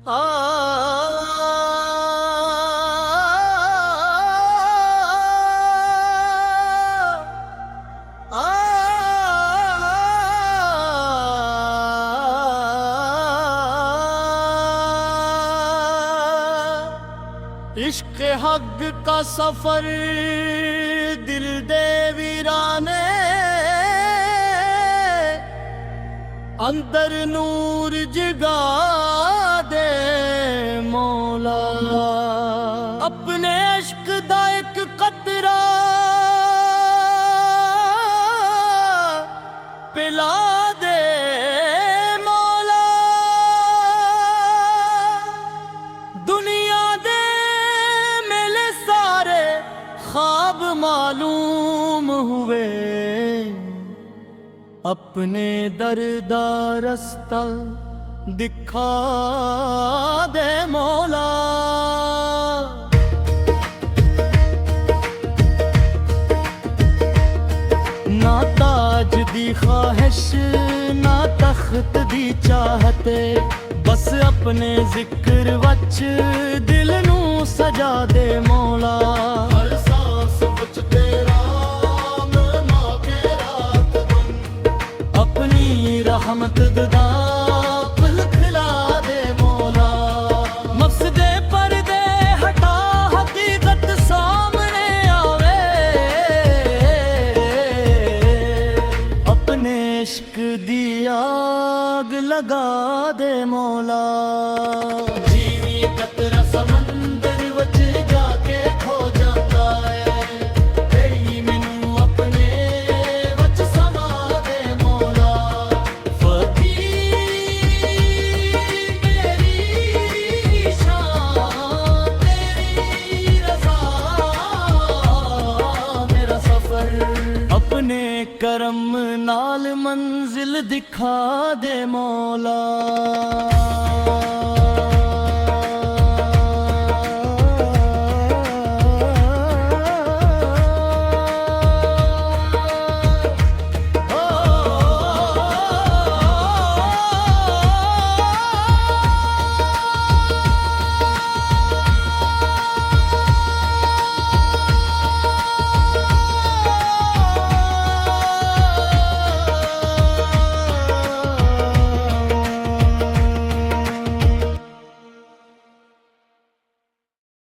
इश्क हक का सफर दिल दे वीराने, अंदर नूर जगा दे मौला। अपने इश्क दा एक कतरा पिला दे मौला। दुनिया दे मेले सारे ख्वाब मालूम हुए, अपने दर्दा रास्ता दिखा दे मौला। ना ताज दी ख्वाहिश ना तख्त दी चाहते, बस अपने जिक्र वच दिल नू सजा दे मौला। हर सांस विच तेरा रहमत दा पल खिला दे मौला। मकसदे पर्दे हटा हकीकत सामने आवे, अपने इश्क दी आग लगा दे मौला। जीवी कतरा समंदर वच जाके खो जाता है, तेरी मैनू अपने वच समा दे मौला। अपने करम नाल मंजिल दिखा दे मौला।